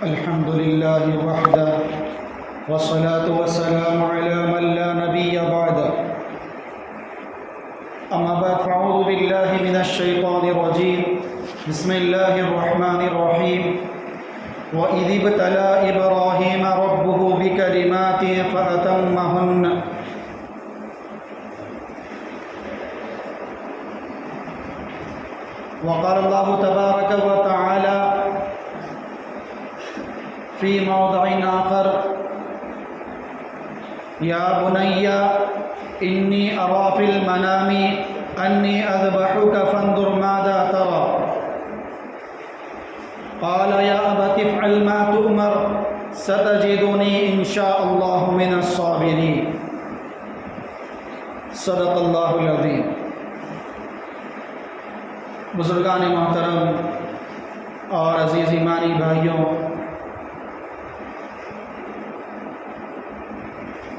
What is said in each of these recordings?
الحمد لله وحده والصلاة والسلام على من لا نبي بعده أما بعد فأعوذ بالله من الشيطان الرجيم بسم الله الرحمن الرحيم وإذ ابتلى إبراهيم ربه بكلمات فأتمهن وقال الله تبارك وتعالى في موضع آخر يا بني إني أرى في المنام أني أذبحك فانظر ماذا ترى قال يا أبت افعل ما تؤمر ستجدني إن شاء الله من الصابرين صدق الله العظيم۔ بزرگان محترم اور عزیز ایمانی بھائیوں،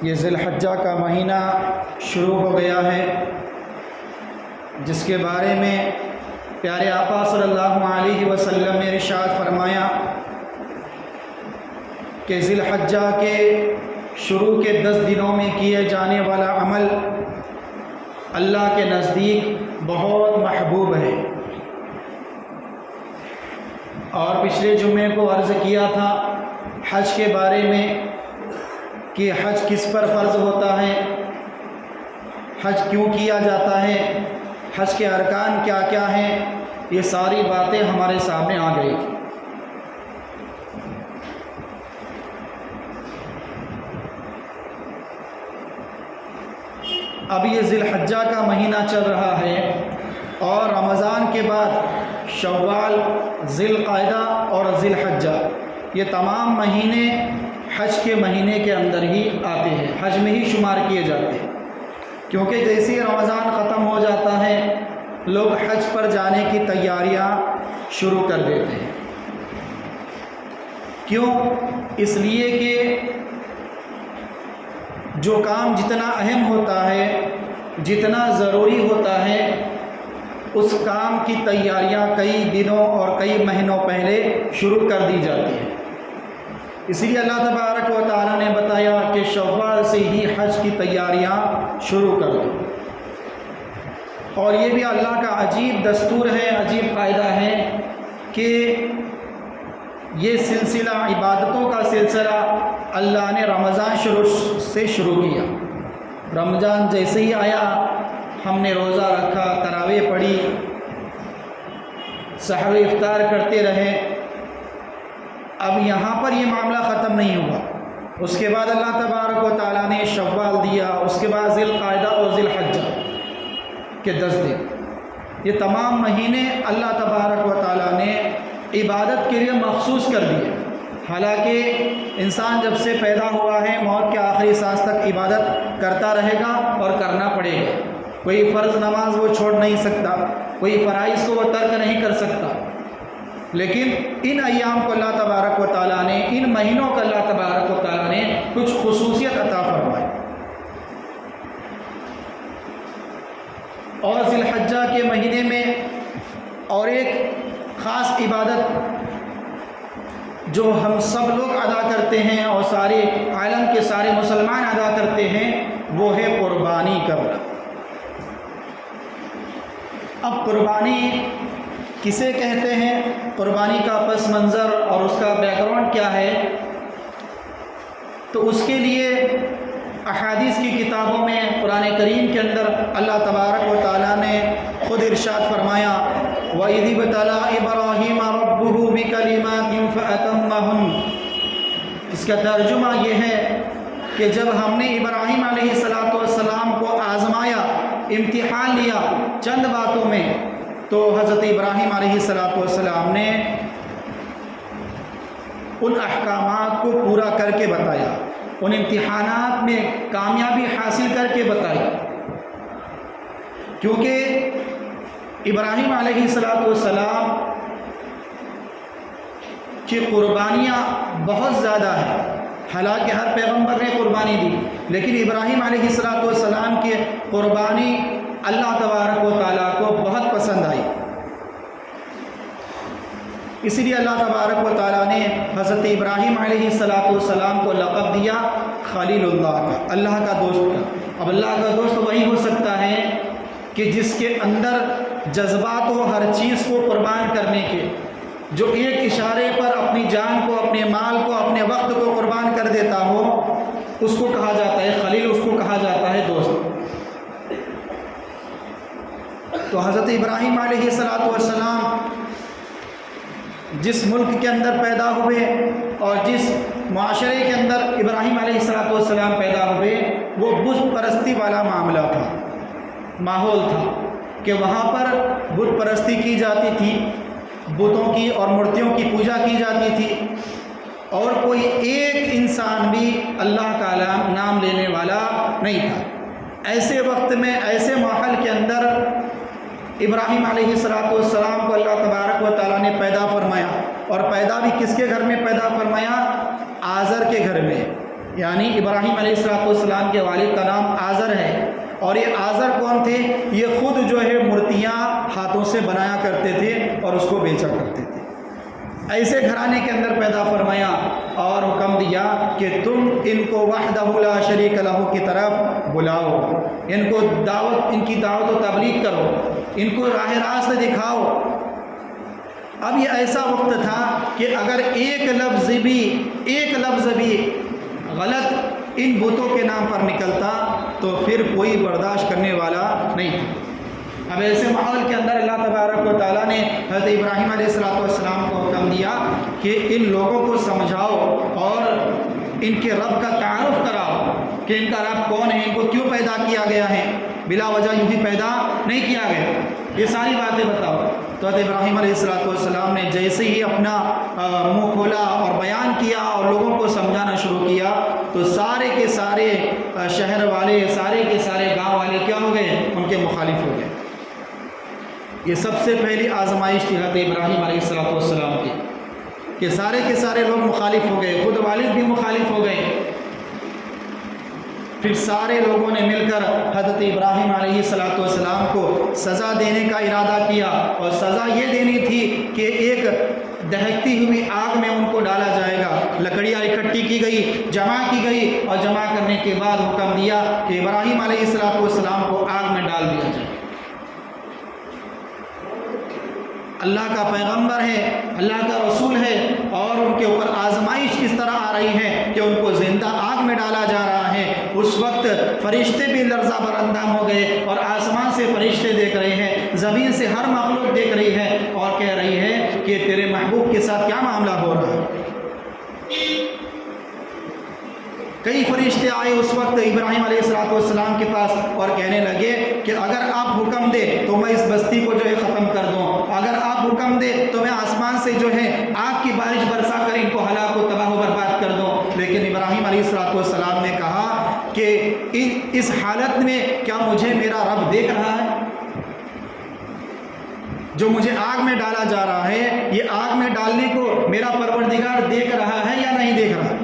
یہ ذی الحجہ کا مہینہ شروع ہو گیا ہے، جس کے بارے میں پیارے آقا صلی اللہ علیہ وسلم نے ارشاد فرمایا کہ ذی الحجہ کے شروع کے 10 دنوں میں کیے جانے والا عمل اللہ کے نزدیک بہت محبوب ہے۔ اور پچھلے جمعے کو عرض کیا تھا حج کے بارے میں کہ حج کس پر فرض ہوتا ہے، حج کیوں کیا جاتا ہے، حج کے ارکان کیا کیا ہیں، یہ ساری باتیں ہمارے سامنے آ گئی تھی۔ اب یہ ذی الحجہ کا مہینہ چل رہا ہے اور رمضان کے بعد شوال، ذی القعدہ اور ذی الحجہ، یہ تمام مہینے حج کے مہینے کے اندر ہی آتے ہیں، حج میں ہی شمار کیے جاتے ہیں، کیونکہ جیسے ہی رمضان ختم ہو جاتا ہے لوگ حج پر جانے کی تیاریاں شروع کر دیتے ہیں۔ کیوں؟ اس لیے کہ جو کام جتنا اہم ہوتا ہے، جتنا ضروری ہوتا ہے، اس کام کی تیاریاں کئی دنوں اور کئی مہینوں پہلے شروع کر دی جاتی ہیں۔ اسی لیے اللہ تبارک و تعالیٰ نے بتایا کہ شوال سے ہی حج کی تیاریاں شروع کر دو، اور یہ بھی اللہ کا عجیب دستور ہے، عجیب قاعدہ ہے کہ یہ سلسلہ عبادتوں کا سلسلہ اللہ نے رمضان سے شروع کیا۔ رمضان جیسے ہی آیا ہم نے روزہ رکھا، تراویح پڑھی، سحر افطار کرتے رہے۔ اب یہاں پر یہ معاملہ ختم نہیں ہوا، اس کے بعد اللہ تبارک و تعالیٰ نے شوال دیا، اس کے بعد ذی القعدہ اور ذی الحجہ کے 10 دن، یہ تمام مہینے اللہ تبارک و تعالیٰ نے عبادت کے لیے مخصوص کر دیے۔ حالانکہ انسان جب سے پیدا ہوا ہے موت کے آخری سانس تک عبادت کرتا رہے گا اور کرنا پڑے گا، کوئی فرض نماز وہ چھوڑ نہیں سکتا، کوئی فرائض کو وہ ترک نہیں کر سکتا، لیکن ان ایام کو اللہ تبارک و تعالیٰ نے، ان مہینوں کو اللہ تبارک و تعالیٰ نے کچھ خصوصیت عطا فرمائی۔ اور ذی الحجہ کے مہینے میں اور ایک خاص عبادت جو ہم سب لوگ ادا کرتے ہیں اور سارے عالم کے سارے مسلمان ادا کرتے ہیں، وہ ہے قربانی کرنا۔ اب قربانی کسے کہتے ہیں، قربانی کا پس منظر اور اس کا بیک گراؤنڈ کیا ہے، تو اس کے لیے احادیث کی کتابوں میں قرآن کریم کے اندر اللہ تبارک و تعالیٰ نے خود ارشاد فرمایا وَإِذِ ابْتَلَىٰ إِبْرَاهِيمَ رَبُّهُ بِكَلِمَاتٍ فَأَتَمَّهُنَّ۔ اس کا ترجمہ یہ ہے کہ جب ہم نے ابراہیم علیہ السلام کو آزمایا، امتحان لیا چند باتوں میں، تو حضرت ابراہیم علیہ السلام نے ان احکامات کو پورا کر کے بتایا، ان امتحانات میں کامیابی حاصل کر کے بتائی، کیونکہ ابراہیم علیہ السلام کی قربانیاں بہت زیادہ ہیں، حالانکہ ہر پیغمبر نے قربانی دی، لیکن ابراہیم علیہ السلام کی قربانی اللہ تبارک و تعالیٰ کو بہت پسند آئی۔ اسی لیے اللہ تبارک و تعالیٰ نے حضرت ابراہیم علیہ السلام کو لقب دیا خلیل اللہ کا، اللہ کا دوست کا۔ اب اللہ کا دوست وہی ہو سکتا ہے کہ جس کے اندر جذبات و ہر چیز کو قربان کرنے کے، جو ایک اشارے پر اپنی جان کو، اپنے مال کو، اپنے وقت کو قربان کر دیتا ہو، اس کو کہا جاتا ہے خلیل، اس کو کہا جاتا ہے دوست۔ تو حضرت ابراہیم علیہ السلام جس ملک کے اندر پیدا ہوئے اور جس معاشرے کے اندر ابراہیم علیہ السلام پیدا ہوئے، وہ بت پرستی والا معاملہ تھا، ماحول تھا کہ وہاں پر بت پرستی کی جاتی تھی، بتوں کی اور مورتیوں کی پوجا کی جاتی تھی، اور کوئی ایک انسان بھی اللہ کا نام لینے والا نہیں تھا۔ ایسے وقت میں، ایسے ماحول کے اندر ابراہیم علیہ السلام کو اللہ تبارک و تعالیٰ نے پیدا فرمایا، اور پیدا بھی کس کے گھر میں پیدا فرمایا؟ آزر کے گھر میں۔ یعنی ابراہیم علیہ السلام کے والد کا نام آزر ہے، اور یہ آزر کون تھے؟ یہ خود جو ہے مورتیاں ہاتھوں سے بنایا کرتے تھے اور اس کو بیچا کرتے تھے۔ ایسے گھرانے کے اندر پیدا فرمایا اور حکم دیا کہ تم ان کو وحدہ لا شریک لہ کی طرف بلاؤ، ان کو دعوت، ان کی دعوت و تبلیغ کرو، ان کو راہ راست دکھاؤ۔ اب یہ ایسا وقت تھا کہ اگر ایک لفظ بھی غلط ان بتوں کے نام پر نکلتا تو پھر کوئی برداشت کرنے والا نہیں تھا۔ اب ایسے ماحول کے اندر اللہ تبارک و تعالیٰ نے حضرت ابراہیم علیہ السلام کو حکم دیا کہ ان لوگوں کو سمجھاؤ اور ان کے رب کا تعارف کراؤ کہ ان کا رب کون ہے، ان کو کیوں پیدا کیا گیا ہے، بلا وجہ یوں ہی پیدا نہیں کیا گیا، یہ ساری باتیں بتاؤ۔ تو حضرت ابراہیم علیہ السلام نے جیسے ہی اپنا منہ کھولا اور بیان کیا اور لوگوں کو سمجھانا شروع کیا تو سارے کے سارے شہر والے، سارے کے سارے گاؤں والے کیا ہو گئے؟ ان کے مخالف ہو گئے۔ یہ سب سے پہلی آزمائش تھی حضرت ابراہیم علیہ السلام کی کہ سارے کے سارے لوگ مخالف ہو گئے، خود والد بھی مخالف ہو گئے۔ پھر سارے لوگوں نے مل کر حضرت ابراہیم علیہ السلام کو سزا دینے کا ارادہ کیا، اور سزا یہ دینی تھی کہ ایک دہکتی ہوئی آگ میں ان کو ڈالا جائے گا۔ لکڑیاں اکٹھی کی گئی، جمع کی گئی، اور جمع کرنے کے بعد حکم دیا کہ ابراہیم علیہ السلام کو آگ میں ڈال دیا جائے۔ اللہ کا پیغمبر ہے، اللہ کا رسول ہے، اور ان کے اوپر آزمائش کس طرح آ رہی ہے کہ ان کو زندہ آگ میں ڈالا جا رہا ہے۔ اس وقت فرشتے بھی لرزہ بر اندام ہو گئے، اور آسمان سے فرشتے دیکھ رہے ہیں، زمین سے ہر مخلوق دیکھ رہی ہے اور کہہ رہی ہے کہ تیرے محبوب کے ساتھ کیا معاملہ ہو رہا ہے۔ کئی فرشتے آئے اس وقت ابراہیم علیہ السلام کے پاس اور کہنے لگے کہ اگر آپ حکم دے تو میں اس بستی کو جو ہے ختم کر دوں، اگر آپ حکم دے تو میں آسمان سے جو ہے آگ کی بارش برسا کر ان کو ہلاک و تباہ و برباد کر دوں۔ لیکن ابراہیم علیہ السلام نے کہا کہ اس حالت میں کیا مجھے میرا رب دیکھ رہا ہے؟ جو مجھے آگ میں ڈالا جا رہا ہے، یہ آگ میں ڈالنے کو میرا پروردگار دیکھ رہا ہے یا نہیں دیکھ رہا؟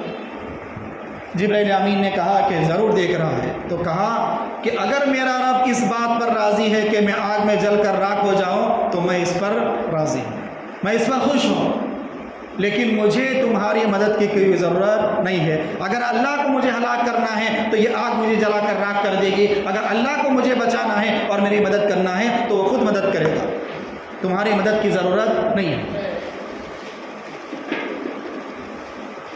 جبرائیل امین نے کہا کہ ضرور دیکھ رہا ہے۔ تو کہا کہ اگر میرا رب اس بات پر راضی ہے کہ میں آگ میں جل کر راکھ ہو جاؤں تو میں اس پر راضی ہوں، میں اس پر خوش ہوں، لیکن مجھے تمہاری مدد کی کوئی ضرورت نہیں ہے۔ اگر اللہ کو مجھے ہلاک کرنا ہے تو یہ آگ مجھے جلا کر راکھ کر دے گی، اگر اللہ کو مجھے بچانا ہے اور میری مدد کرنا ہے تو وہ خود مدد کرے گا، تمہاری مدد کی ضرورت نہیں ہے۔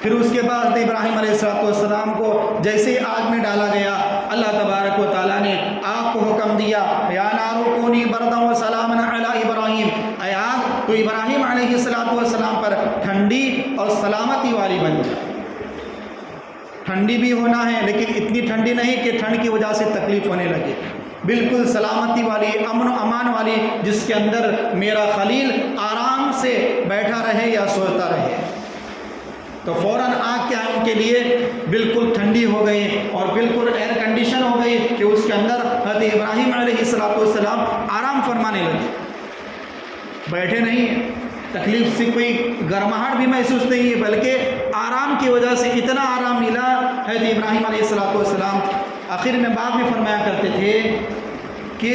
پھر اس کے بعد ابراہیم علیہ السلام کو جیسے ہی آگ میں ڈالا گیا، اللہ تبارک و تعالیٰ نے آگ کو حکم دیا یا نار کونی بردا و سلاما علی ابراہیم، اے آگ تو ابراہیم علیہ السلام پر ٹھنڈی اور سلامتی والی بن جائے۔ ٹھنڈی بھی ہونا ہے لیکن اتنی ٹھنڈی نہیں کہ ٹھنڈ کی وجہ سے تکلیف ہونے لگے، بالکل سلامتی والی، امن و امان والی، جس کے اندر میرا خلیل آرام سے بیٹھا رہے یا سوتا رہے۔ تو فوراً آگ کیا ان کے لیے بالکل ٹھنڈی ہو گئی اور بالکل ایئر کنڈیشن ہو گئی کہ اس کے اندر حضرت ابراہیم علیہ السلام آرام فرمانے لگے، بیٹھے نہیں ہیں، تکلیف سے کوئی گرماہٹ بھی محسوس نہیں ہے، بلکہ آرام کی وجہ سے اتنا آرام ملا حضرت ابراہیم علیہ السلام۔ آخر میں بعد میں فرمایا کرتے تھے کہ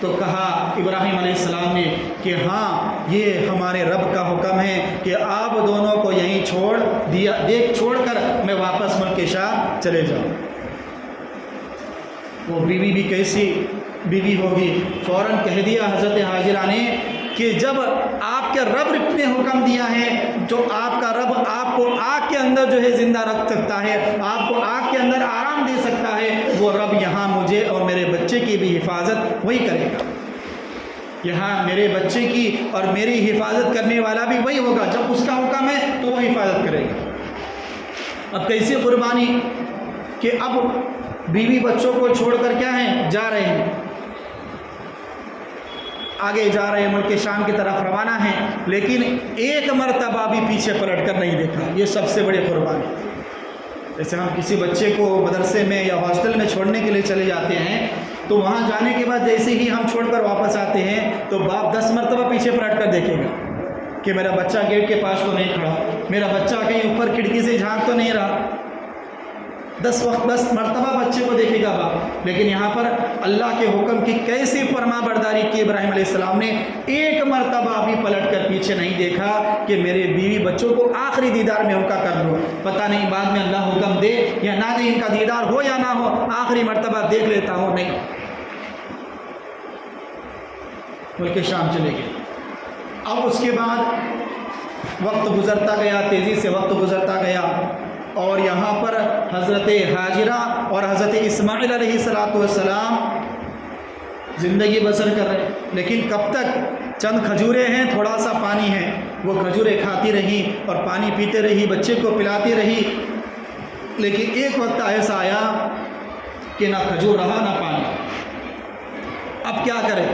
تو کہا ابراہیم علیہ السلام نے کہ ہاں یہ ہمارے رب کا حکم ہے کہ آپ دونوں کو یہیں چھوڑ کر میں واپس ملک شام چلے جاؤں۔ وہ بیوی بھی کیسی بیوی ہوگی، فوراً کہہ دیا حضرت حاجرہ نے کہ جب آپ کے رب نے حکم دیا ہے، جو آپ کا رب آپ کو آگ کے اندر جو ہے زندہ رکھ سکتا ہے، آپ کو آگ کے اندر آرام دے سکتا ہے، وہ رب یہاں مجھے اور میرے بچے کی بھی حفاظت وہی کرے گا۔ یہاں میرے بچے کی اور میری حفاظت کرنے والا بھی وہی ہوگا، جب اس کا حکم ہے تو وہ حفاظت کرے گا۔ اب کیسی قربانی کہ اب بیوی بچوں کو چھوڑ کر کیا ہیں جا رہے ہیں، آگے جا رہے ہیں، ملک شام کی طرف روانہ ہیں، لیکن ایک مرتبہ بھی پیچھے پلٹ کر نہیں دیکھا۔ یہ سب سے بڑی قربانی۔ جیسے ہم کسی بچے کو مدرسے میں یا ہاسٹل میں چھوڑنے کے لیے چلے جاتے ہیں تو وہاں جانے کے بعد جیسے ہی ہم چھوڑ کر واپس آتے ہیں تو باپ 10 مرتبہ پیچھے پلٹ کر دیکھے گا کہ میرا بچہ گیٹ کے پاس تو نہیں کھڑا، میرا بچہ کہیں اوپر کھڑکی سے جھانک تو نہیں رہا۔ 10 مرتبہ بچے کو دیکھے گا باپ۔ لیکن یہاں پر اللہ کے حکم کی کیسی فرما برداری کی ابراہیم علیہ السلام نے، ایک مرتبہ بھی پلٹ کر پیچھے نہیں دیکھا کہ میرے بیوی بچوں کو آخری دیدار میں ان کا کر دو، پتہ نہیں بعد میں اللہ حکم دے یا نہ دے، ان کا دیدار ہو یا نہ ہو، آخری مرتبہ دیکھ لیتا ہوں۔ نہیں، ملک شام چلے گئے۔ اب اس کے بعد وقت گزرتا گیا، تیزی سے وقت گزرتا گیا، اور یہاں پر حضرت حاجرہ اور حضرت اسماعیل علیہ السلام زندگی بسر کر رہے، لیکن کب تک؟ چند کھجوریں ہیں، تھوڑا سا پانی ہے، وہ کھجوریں کھاتی رہی اور پانی پیتے رہی، بچے کو پلاتی رہی۔ لیکن ایک وقت ایسا آیا کہ نہ کھجور رہا نہ پانی۔ اب کیا کرے؟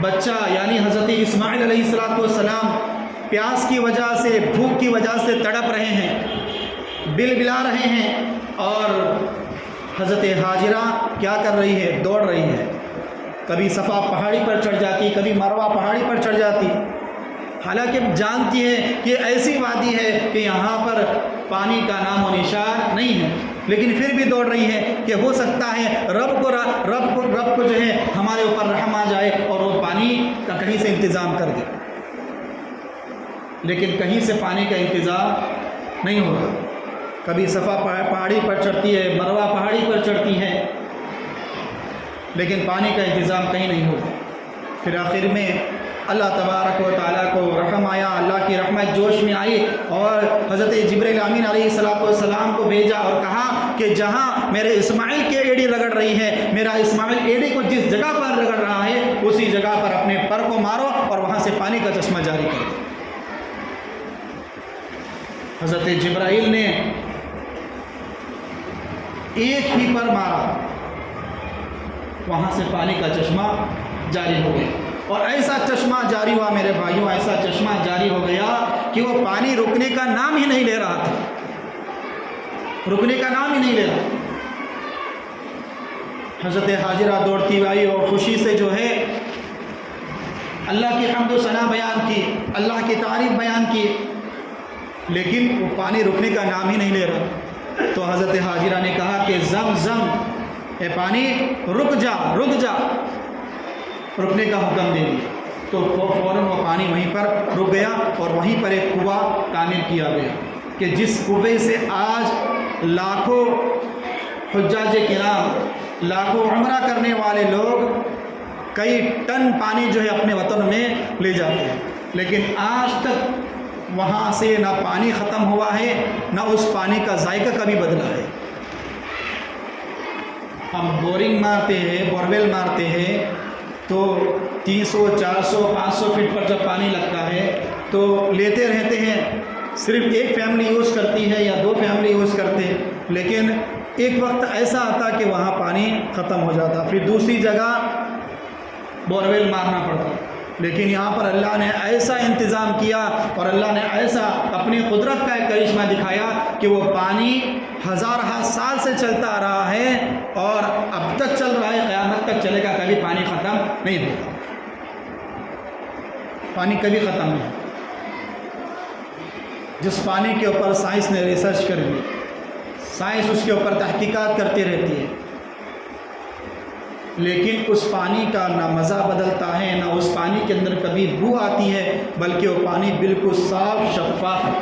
بچہ یعنی حضرت اسماعیل علیہ السلام پیاس کی وجہ سے، بھوک کی وجہ سے تڑپ رہے ہیں، بل بلا رہے ہیں، اور حضرت حاجرہ کیا کر رہی ہے؟ دوڑ رہی ہے، کبھی صفا پہاڑی پر چڑھ جاتی، کبھی مروہ پہاڑی پر چڑھ جاتی، حالانکہ جانتی ہے کہ ایسی وادی ہے کہ یہاں پر پانی کا نام و نشان نہیں ہے، لیکن پھر بھی دوڑ رہی ہے کہ ہو سکتا ہے رب کو جو ہے ہمارے اوپر رحم آ جائے اور وہ پانی کا کہیں سے انتظام کر دے۔ لیکن کہیں سے پانی کا انتظام نہیں ہوگا۔ کبھی صفا پہاڑی پر چڑھتی ہے، مروہ پہاڑی پر چڑھتی ہے، لیکن پانی کا انتظام کہیں نہیں ہوگا۔ پھر آخر میں اللہ تبارک و تعالیٰ کو رحم آیا، اللہ کی رحمت جوش میں آئی، اور حضرت جبرائیل امین علیہ السلام کو بھیجا اور کہا کہ جہاں میرے اسماعیل کی ایڑی رگڑ رہی ہے، میرا اسماعیل ایڑی کو جس جگہ پر رگڑ رہا ہے اسی جگہ پر اپنے پر کو مارو اور وہاں سے پانی کا چشمہ جاری کر دو۔ حضرت جبرائیل نے ایک ہی پر مارا، وہاں سے پانی کا چشمہ جاری ہو گیا، اور ایسا چشمہ جاری ہوا میرے بھائیوں، ایسا چشمہ جاری ہو گیا کہ وہ پانی رکنے کا نام ہی نہیں لے رہا تھا، رکنے کا نام ہی نہیں لے رہا۔ حضرت حاجرہ دوڑتی آئی اور خوشی سے جو ہے اللہ کی حمد و ثنا بیان کی، اللہ کی تعریف بیان کی، لیکن وہ پانی رکنے کا نام ہی نہیں لے رہا۔ تو حضرت حاجرہ نے کہا کہ زم اے پانی رک جا، رکنے کا حکم دے دیا۔ تو فوراً وہ پانی وہیں پر رک گیا، اور وہیں پر ایک کنواں تعمیر کیا گیا کہ جس کنویں سے آج لاکھوں حجاج کرام، لاکھوں عمرہ کرنے والے لوگ کئی ٹن پانی جو ہے اپنے وطن میں لے جاتے ہیں، لیکن آج تک وہاں سے نہ پانی ختم ہوا ہے، نہ اس پانی کا ذائقہ کبھی بدلا ہے۔ ہم بورنگ مارتے ہیں، بورویل مارتے ہیں، تو 300 400 500 فٹ پر جب پانی لگتا ہے تو لیتے رہتے ہیں، صرف ایک فیملی یوز کرتی ہے یا 2 فیملی یوز کرتے ہیں، لیکن ایک وقت ایسا آتا کہ وہاں پانی ختم ہو جاتا، پھر دوسری جگہ بورویل مارنا پڑتا۔ لیکن یہاں پر اللہ نے ایسا انتظام کیا اور اللہ نے ایسا اپنی قدرت کا ایک کرشمہ دکھایا کہ وہ پانی ہزارہ سال سے چلتا آ رہا ہے اور اب تک چل رہا ہے، قیامت تک چلے گا، کبھی پانی ختم نہیں ہوگا، پانی کبھی ختم نہیں۔ جس پانی کے اوپر سائنس نے ریسرچ کر لی، سائنس اس کے اوپر تحقیقات کرتی رہتی ہے، لیکن اس پانی کا نہ مزہ بدلتا ہے، نہ اس پانی کے اندر کبھی بو آتی ہے، بلکہ وہ پانی بالکل صاف شفاف ہے۔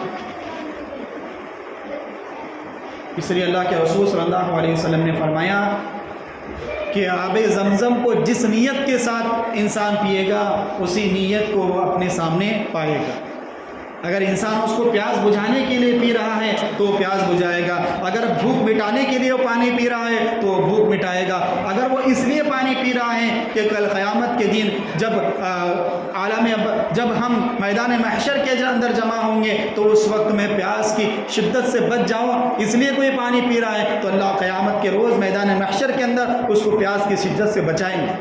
اس لیے اللہ کے رسول صلی اللہ علیہ وسلم نے فرمایا کہ آب زمزم کو جس نیت کے ساتھ انسان پیے گا اسی نیت کو وہ اپنے سامنے پائے گا۔ اگر انسان اس کو پیاس بجھانے کے لیے پی رہا ہے تو وہ پیاس بجھائے گا، اگر بھوک مٹانے کے لیے وہ پانی پی رہا ہے تو وہ بھوک مٹائے گا، اگر وہ اس لیے پانی پی رہا ہے کہ کل قیامت کے دن جب ہم میدان محشر کے اندر جمع ہوں گے تو اس وقت میں پیاس کی شدت سے بچ جاؤں، اس لیے کوئی پانی پی رہا ہے، تو اللہ قیامت کے روز میدان محشر کے اندر اس کو پیاس کی شدت سے بچائیں گے۔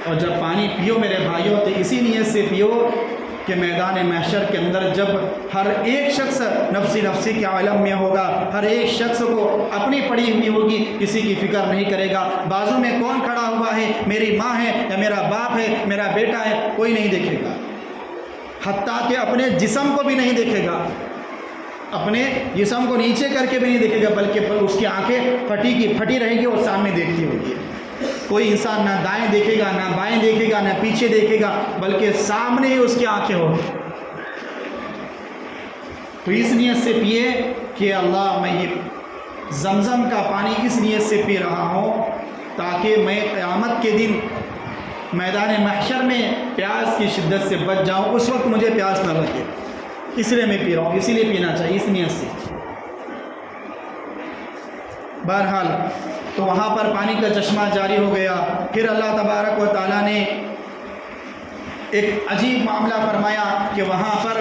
اور جب پانی پیو میرے بھائیوں تو اسی نیت سے پیو کہ میدان محشر کے اندر جب ہر ایک شخص نفسی نفسی کے عالم میں ہوگا، ہر ایک شخص کو اپنی پڑی ہوئی ہوگی، کسی کی فکر نہیں کرے گا، بازو میں کون کھڑا ہوا ہے، میری ماں ہے یا میرا باپ ہے، میرا بیٹا ہے، کوئی نہیں دیکھے گا، حتیٰ کہ اپنے جسم کو بھی نہیں دیکھے گا، اپنے جسم کو نیچے کر کے بھی نہیں دیکھے گا، بلکہ اس کی آنکھیں پھٹی رہیں گی اور سامنے دیکھتی ہوگی۔ کوئی انسان نہ دائیں دیکھے گا، نہ بائیں دیکھے گا، نہ پیچھے دیکھے گا، بلکہ سامنے ہی اس کی آنکھیں ہوگی۔ تو اس نیت سے پیے کہ اللہ میں یہ زمزم کا پانی اس نیت سے پی رہا ہوں تاکہ میں قیامت کے دن میدان محشر میں پیاس کی شدت سے بچ جاؤں، اس وقت مجھے پیاس نہ لگے، اس لیے میں پی رہا ہوں، اسی لیے پینا چاہیے اس نیت سے۔ بہرحال تو وہاں پر پانی کا چشمہ جاری ہو گیا۔ پھر اللہ تبارک و تعالیٰ نے ایک عجیب معاملہ فرمایا کہ وہاں پر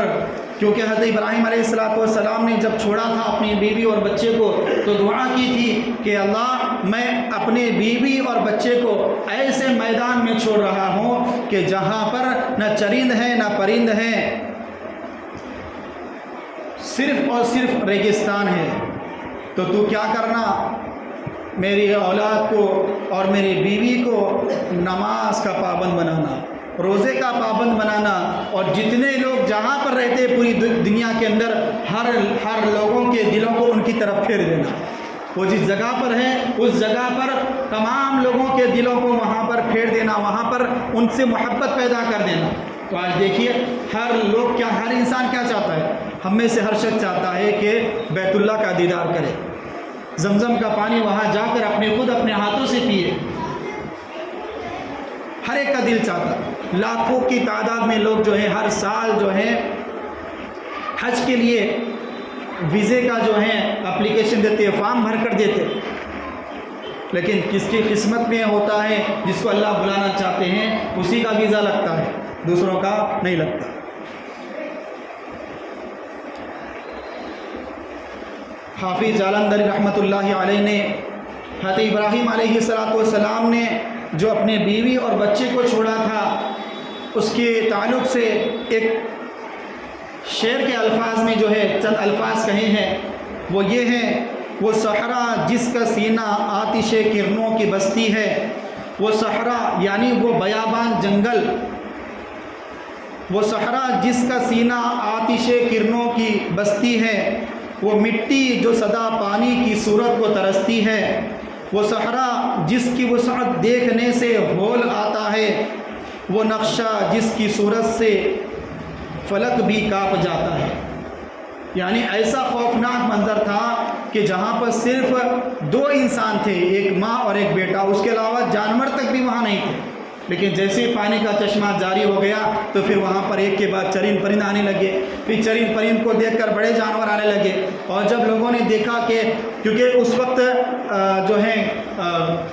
کیونکہ حضرت ابراہیم علیہ السلام نے جب چھوڑا تھا اپنی بیوی اور بچے کو تو دعا کی تھی کہ اللہ میں اپنے بیوی اور بچے کو ایسے میدان میں چھوڑ رہا ہوں کہ جہاں پر نہ چرند ہے نہ پرند ہے، صرف اور صرف ریگستان ہے، تو کیا کرنا، میری اولاد کو اور میری بیوی کو نماز کا پابند بنانا، روزے کا پابند بنانا، اور جتنے لوگ جہاں پر رہتے پوری دنیا کے اندر ہر لوگوں کے دلوں کو ان کی طرف پھیر دینا، وہ جس جگہ پر ہے اس جگہ پر تمام لوگوں کے دلوں کو وہاں پر پھیر دینا، وہاں پر ان سے محبت پیدا کر دینا۔ تو آج دیکھیے ہر انسان کیا چاہتا ہے، ہم میں سے ہر شخص چاہتا ہے کہ بیت اللہ کا دیدار کرے، زمزم کا پانی وہاں جا کر خود اپنے ہاتھوں سے پیے، ہر ایک کا دل چاہتا ہے۔ لاکھوں کی تعداد میں لوگ جو ہے ہر سال جو ہے حج کے لیے ویزے کا جو ہے اپلیکیشن دیتے، فارم بھر کر دیتے، لیکن کس کی قسمت میں ہوتا ہے، جس کو اللہ بلانا چاہتے ہیں اسی کا ویزا لگتا ہے، دوسروں کا نہیں لگتا۔ حافظ جالندھری رحمۃ اللہ علیہ نے حضرت ابراہیم علیہ السلام نے جو اپنے بیوی اور بچے کو چھوڑا تھا اس کے تعلق سے ایک شعر کے الفاظ میں جو ہے چند الفاظ کہے ہیں، وہ یہ ہیں: وہ صحرا جس کا سینہ آتش کرنوں کی بستی ہے، وہ صحرا یعنی وہ بیابان جنگل، وہ صحرا جس کا سینہ آتش کرنوں کی بستی ہے، وہ مٹی جو سدا پانی کی صورت کو ترستی ہے، وہ صحرا جس کی وسعت دیکھنے سے ہول آتا ہے، وہ نقشہ جس کی صورت سے فلک بھی کانپ جاتا ہے۔ یعنی ایسا خوفناک منظر تھا کہ جہاں پر صرف دو انسان تھے، ایک ماں اور ایک بیٹا، اس کے علاوہ جانور تک بھی وہاں نہیں تھے، لیکن جیسے پانی کا چشمہ جاری ہو گیا تو پھر وہاں پر ایک کے بعد چرند پرند آنے لگے، پھر چرند پرند کو دیکھ کر بڑے جانور آنے لگے، اور جب لوگوں نے دیکھا کہ کیونکہ اس وقت جو ہے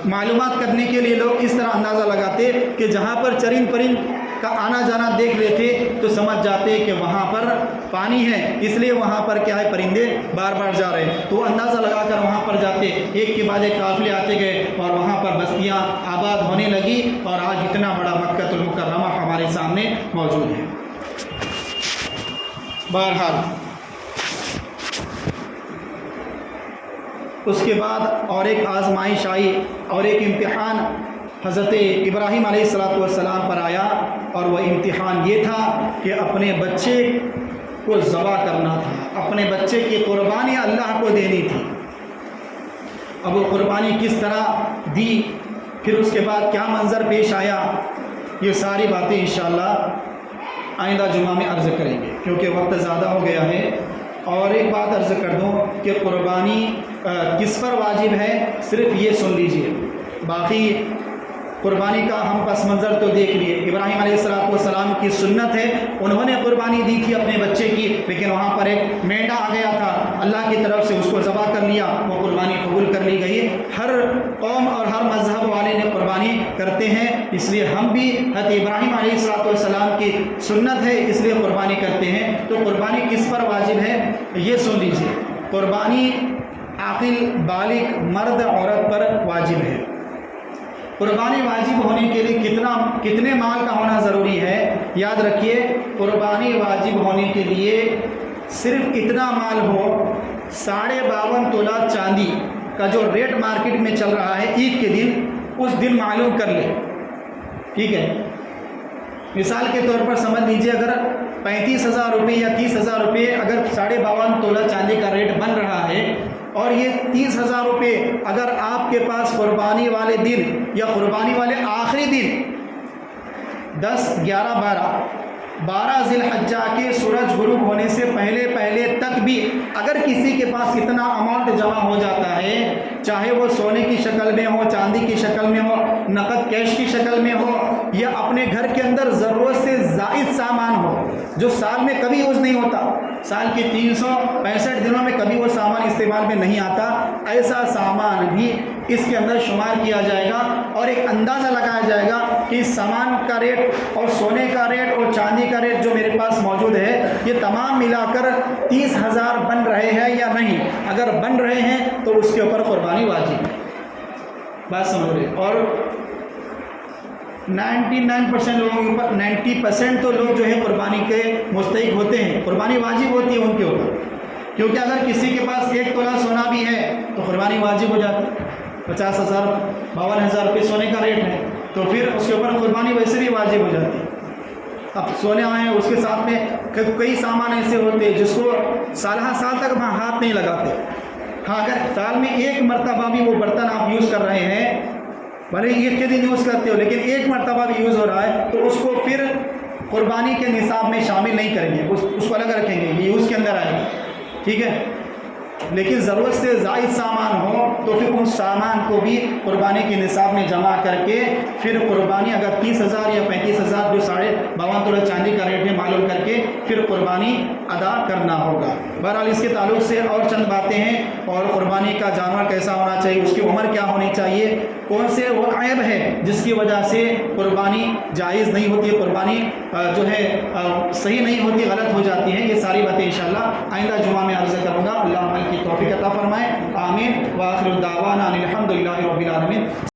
معلومات کرنے کے لیے لوگ اس طرح اندازہ لگاتے کہ جہاں پر چرند پرند کا آنا جانا دیکھ لیتے تو سمجھ جاتے کہ وہاں پر پانی ہے، اس لیے وہاں پر کیا ہے، پرندے بار بار جا رہے ہیں، تو اندازہ لگا کر وہاں پر جاتے، ایک کے بعد ایک قافلے آتے گئے اور وہاں پر بستیاں آباد ہونے لگی، اور آج اتنا بڑا مکہ المکرمہ ہمارے سامنے موجود ہے۔ بہرحال اس کے بعد اور ایک آزمائش آئی اور ایک امتحان حضرت ابراہیم علیہ السلام پر آیا، اور وہ امتحان یہ تھا کہ اپنے بچے کو ذبح کرنا تھا، اپنے بچے کی قربانی اللہ کو دینی تھی۔ اب وہ قربانی کس طرح دی، پھر اس کے بعد کیا منظر پیش آیا، یہ ساری باتیں انشاءاللہ آئندہ جمعہ میں عرض کریں گے کیونکہ وقت زیادہ ہو گیا ہے۔ اور ایک بات عرض کر دوں کہ قربانی کس پر واجب ہے، صرف یہ سن لیجئے، باقی قربانی کا ہم پس منظر تو دیکھ لیے۔ ابراہیم علیہ السلام کی سنت ہے، انہوں نے قربانی دی تھی اپنے بچے کی، لیکن وہاں پر ایک مینڈا آ گیا تھا، اللہ کی طرف سے اس کو ذبح کر لیا، وہ قربانی قبول کر لی گئی۔ ہر قوم اور ہر مذہب والے نے قربانی کرتے ہیں، اس لیے ہم بھی حضرت ابراہیم علیہ السلام کی سنت ہے اس لیے قربانی کرتے ہیں۔ تو قربانی کس پر واجب ہے یہ سن لیجیے، قربانی عاقل بالغ مرد عورت پر واجب ہے۔ قربانی واجب ہونے کے لیے کتنے مال کا ہونا ضروری ہے؟ یاد رکھیے، قربانی واجب ہونے کے لیے صرف اتنا مال ہو، 52.5 تولہ چاندی کا جو ریٹ مارکیٹ میں چل رہا ہے عید کے دن، اس دن معلوم کر لیں، ٹھیک ہے؟ مثال کے طور پر سمجھ لیجیے، اگر 35,000 روپے یا 30,000 روپے اگر 52.5 تولہ چاندی کا ریٹ بن رہا ہے، اور یہ 30,000 روپے اگر آپ کے پاس قربانی والے دن یا قربانی والے آخری دن 10، 11، 12 ذی الحجہ کے سورج غروب ہونے سے پہلے تک بھی اگر کسی کے پاس اتنا اماؤنٹ جمع ہو جاتا ہے، چاہے وہ سونے کی شکل میں ہو، چاندی کی شکل میں ہو، نقد کیش کی شکل میں ہو، یا اپنے گھر کے اندر ضرورت سے زائد سامان ہو جو سال میں کبھی یوز نہیں ہوتا، سال کے 365 دنوں میں کبھی وہ سامان استعمال میں نہیں آتا، ایسا سامان بھی اس کے اندر شمار کیا جائے گا، اور ایک اندازہ لگایا جائے گا کہ اس سامان کا ریٹ اور سونے کا ریٹ اور چاندی کا ریٹ جو میرے پاس موجود ہے یہ تمام ملا کر 30,000 بن رہے ہیں یا نہیں۔ اگر بن رہے ہیں تو اس کے اوپر قربانی واجب ہے، بات سمجھ رہے؟ اور 99% لوگوں کے اوپر 90% تو لوگ جو ہے قربانی کے مستحق ہوتے ہیں، قربانی واجب ہوتی ہے ان کے اوپر، کیونکہ اگر کسی کے پاس 1 تولہ سونا بھی ہے تو قربانی واجب ہو جاتی ہے، 50,000 52,000 روپے سونے کا ریٹ ہے تو پھر اس کے اوپر قربانی ویسے بھی واجب ہو جاتی ہے۔ اب سونے آئے اس کے ساتھ میں کئی سامان ایسے ہوتے ہیں جس کو سال تک ہاتھ نہیں لگاتے، ہاں اگر سال میں ایک مرتبہ بھی وہ برتن آپ یوز کر رہے ہیں، بھلے عید کے دن یوز کرتے ہو لیکن ایک مرتبہ بھی یوز ہو رہا ہے تو اس کو پھر قربانی کے نصاب میں شامل نہیں کریں گے، اس کو الگ رکھیں گے، یہ یوز کے اندر آئے گا، ٹھیک ہے؟ لیکن ضرورت سے زائد سامان ہو تو پھر ان سامان کو بھی قربانی کے نصاب میں جمع کر کے پھر قربانی اگر 30,000 یا 35,000 جو 52.5 تولہ چاندی کا ریٹ ہے معلوم کر کے پھر قربانی ادا کرنا ہوگا۔ بہرحال اس کے تعلق سے اور چند باتیں ہیں، اور قربانی کا جانور کیسا ہونا چاہیے، اس کی عمر کیا ہونی چاہیے، کون سے وہ عیب ہے جس کی وجہ سے قربانی جائز نہیں ہوتی ہے، قربانی جو ہے صحیح نہیں ہوتی، غلط ہو جاتی ہے، یہ ساری باتیں انشاءاللہ آئندہ جمعہ میں عرض کروں گا۔ اللہ عمل کی توفیق عطا فرمائے، آمین، وآخر الدعوانا ان الحمد للہ رب العالمین۔